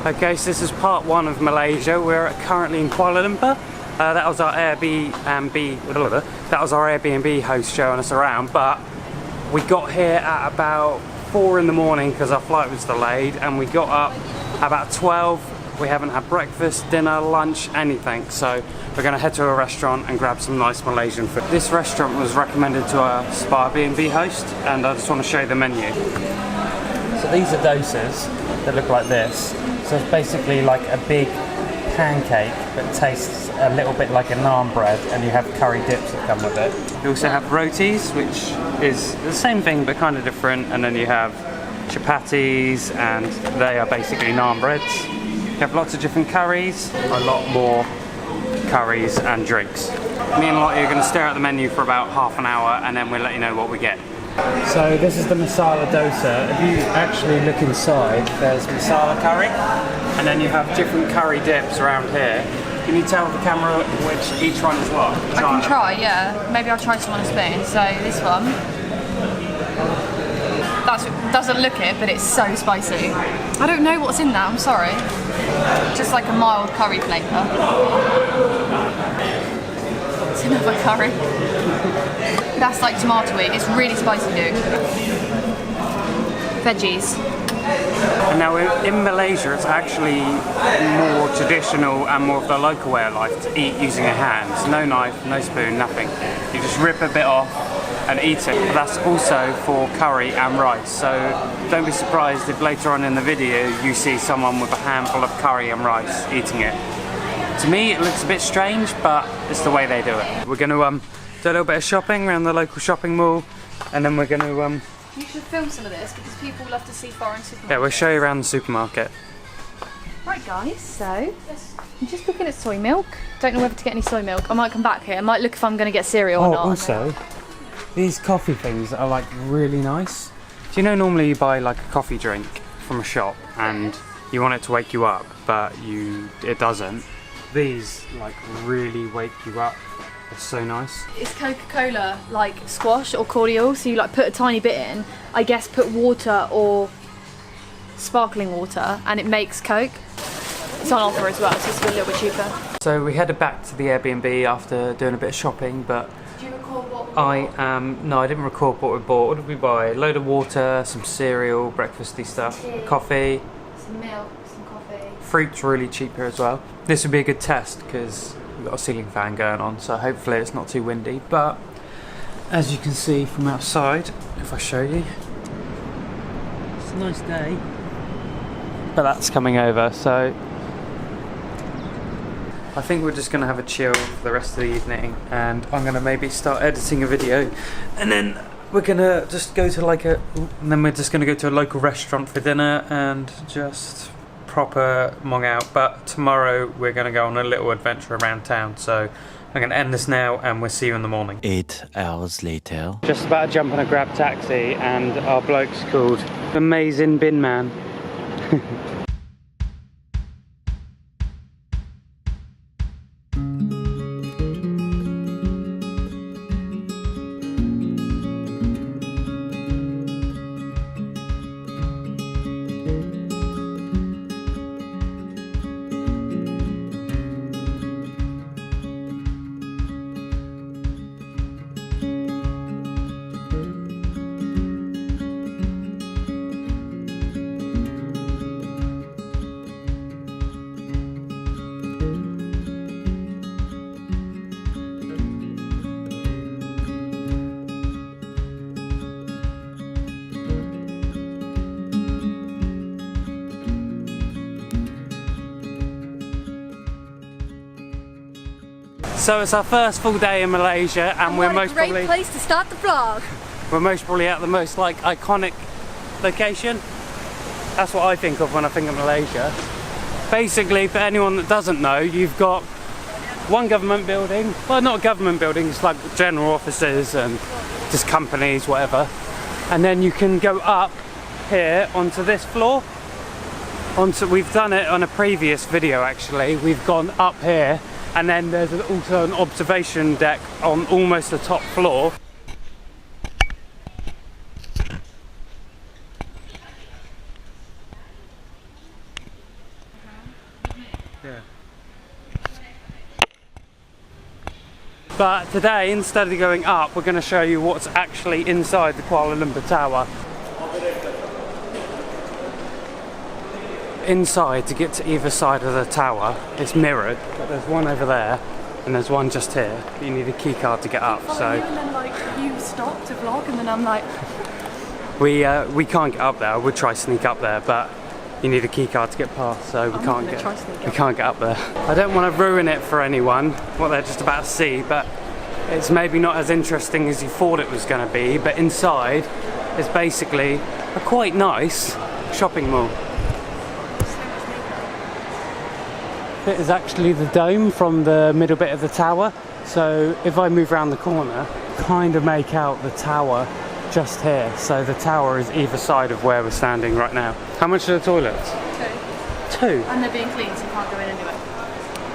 Okay, so this is part one of Malaysia. We're currently in Kuala Lumpur. That was our Airbnb host showing us around, but we got here at about 4 in the morning because our flight was delayed, and we got up about 12. We haven't had breakfast, dinner, lunch, anything, so we're going to head to a restaurant and grab some nice Malaysian food. This restaurant was recommended to us by our B&B host, and I just want to show you the menu. So these are dosas that look like this. So it's basically like a big pancake that tastes a little bit like a naan bread, and you have curry dips that come with it. You also have rotis, which is the same thing but kind of different, and then you have chapatis, and they are basically naan breads. You have lots of different curries, a lot more curries and drinks. Me and Lottie are going to stare at the menu for about half an hour, and then we'll let you know what we get. So this is the masala dosa. If you actually look inside, there's masala curry, and then you have different curry dips around here. Can you tell the camera which each one is what? I can try, yeah. Maybe I'll try some on a spoon. So this one, that doesn't look it, but it's so spicy. I don't know what's in that, I'm sorry. Just like a mild curry flavour. It's another curry. That's like tomatoey. It's really spicy too. Veggies. And now in Malaysia, it's actually more traditional and more of the local way of life to eat using your hands. No knife, no spoon, nothing. You just rip a bit off and eat it. But that's also for curry and rice. So don't be surprised if later on in the video you see someone with a handful of curry and rice eating it. To me, it looks a bit strange, but it's the way they do it. We're going to do a little bit of shopping around the local shopping mall, and then we're going to You should film some of this because people love to see foreign supermarkets. yeah, we'll show you around the supermarket. Right guys, so I'm just looking at soy milk. Don't know whether to get any soy milk. I might come back here. I might look if I'm going to get cereal or not. Also, these coffee things are like really nice. Do you know normally you buy like a coffee drink from a shop and you want it to wake you up, but it doesn't? These like really wake you up. It's so nice. It's Coca-Cola like squash or cordial, so you like put a tiny bit in, I guess put water or sparkling water, and it makes Coke. It's on offer as well, so it's a little bit cheaper. So we headed back to the Airbnb after doing a bit of shopping, but did you record what we bought? no, I didn't record what we bought. What did we buy? A load of water, some cereal, breakfasty stuff, coffee, some milk, some coffee. Fruit's really cheap here as well. This would be a good test because we've got a ceiling fan going on, so hopefully it's not too windy. But as you can see from outside, if I show you, it's a nice day. But that's coming over, so I think we're just going to have a chill for the rest of the evening, and I'm going to maybe start editing a video, and then we're going to just go to and then we're just going to go to a local restaurant for dinner and just proper mong out. But tomorrow we're going to go on a little adventure around town, so I'm going to end this now and we'll see you in the morning. 8 hours later. Just about to jump on a grab taxi, and our bloke's called Amazing Bin Man. So it's our first full day in Malaysia, and we're most probably... Great place to start the vlog. We're most probably at the most like iconic location. That's what I think of when I think of Malaysia. Basically, for anyone that doesn't know, you've got one government building, well not government buildings, like general offices and just companies, whatever. And then you can go up here onto this floor. We've done it on a previous video actually. We've gone up here, and then there's also an observation deck on almost the top floor. Yeah. But today, instead of going up, we're going to show you what's actually inside the Kuala Lumpur Tower. Inside, to get to either side of the tower, it's mirrored, but there's one over there and there's one just here. You need a key card to get up. So and then like you stop to vlog, and then I'm like, we can't get up there. We'll try sneak up there, but you need a key card to get past, so we can't get up there. I don't want to ruin it for anyone, what they're just about to see, but it's maybe not as interesting as you thought it was going to be. But inside is basically a quite nice shopping mall. It is actually the dome from the middle bit of the tower. So if I move around the corner, kind of make out the tower just here. So the tower is either side of where we're standing right now. How much are the toilets? 2. 2? And they're being cleaned, so you can't go in anyway.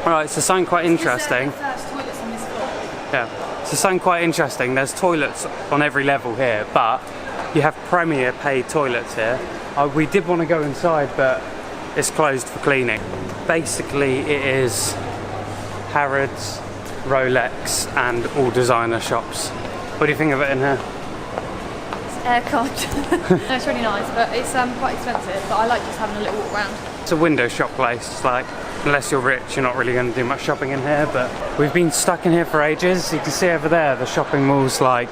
Alright, so something quite interesting. First toilets on this floor. Yeah, so something quite interesting. There's toilets on every level here, but you have premier paid toilets here. We did want to go inside, but it's closed for cleaning. Basically, it is Harrods, Rolex, and all designer shops. What do you think of it in here? It's air-con. No, it's really nice, but it's quite expensive. But I like just having a little walk around. It's a window shop place. It's like, unless you're rich, you're not really going to do much shopping in here. But we've been stuck in here for ages. You can see over there, the shopping mall's like,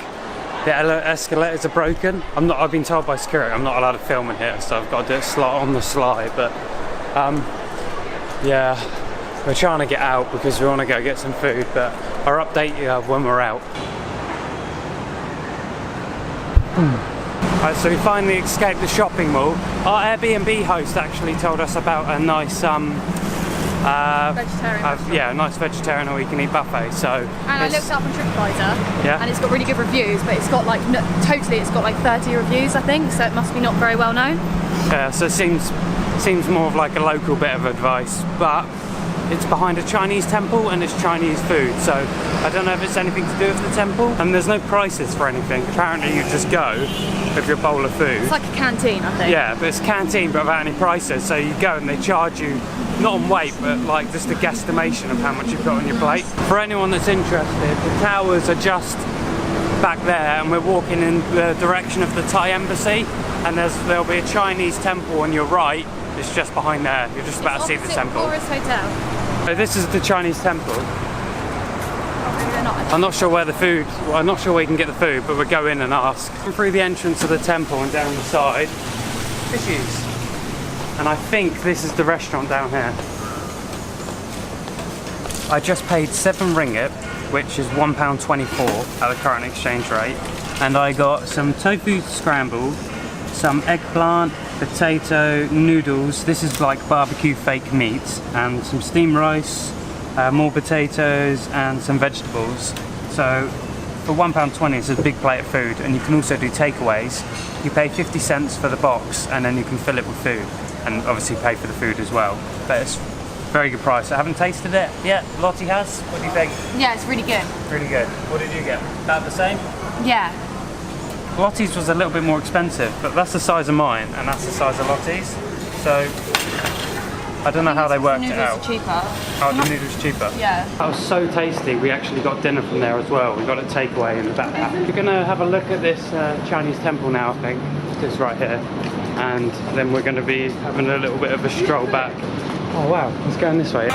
the escalators are broken. I've been told by security I'm not allowed to film in here, so I've got to do it on the sly. But yeah, we're trying to get out because we want to go get some food. But I'll update you when we're out. Right, so we finally escaped the shopping mall. Our Airbnb host actually told us about a nice Vegetarian yeah, a nice vegetarian all you can eat buffet. So and I looked up on TripAdvisor, yeah, and it's got really good reviews, but it's got like it's got like 30 reviews, I think, so it must be not very well known. Yeah, so it seems more of like a local bit of advice, but it's behind a Chinese temple and it's Chinese food, so I don't know if it's anything to do with the temple. And there's no prices for anything. Apparently you just go with your bowl of food. It's like a canteen, I think. Yeah, but it's a canteen but without any prices, so you go and they charge you, not on weight, but like just a guesstimation of how much you've got on your plate. For anyone that's interested, the towers are just back there and we're walking in the direction of the Thai embassy, and there'll be a Chinese temple on your right. It's just behind there. You're just about to see the temple. Forest Hotel. So this is the Chinese temple. Oh, maybe they're not. I'm not sure where the food, well, I'm not sure where you can get the food, but we'll go in and ask. Through the entrance of the temple and down the side, fishies. And I think this is the restaurant down here. I just paid 7 ringgit, which is £1.24 at the current exchange rate. And I got some tofu scrambled, some eggplant, potato, noodles, this is like barbecue fake meat, and some steamed rice, more potatoes and some vegetables. So for £1.20 it's a big plate of food, and you can also do takeaways. You pay 50 cents for the box and then you can fill it with food, and obviously pay for the food as well. But it's a very good price. I haven't tasted it yet. Lottie has. What do you think? Yeah, it's really good. Really good. What did you get? About the same? Yeah. Lottie's was a little bit more expensive, but that's the size of mine and that's the size of Lottie's. So I don't know how they worked it out. The noodles are cheaper. Oh, the noodles cheaper? Yeah. That was so tasty. We actually got dinner from there as well. We got a takeaway in the back. We're going to have a look at this Chinese temple now, I think. This right here. And then we're going to be having a little bit of a stroll back. Oh wow, let's go in this way.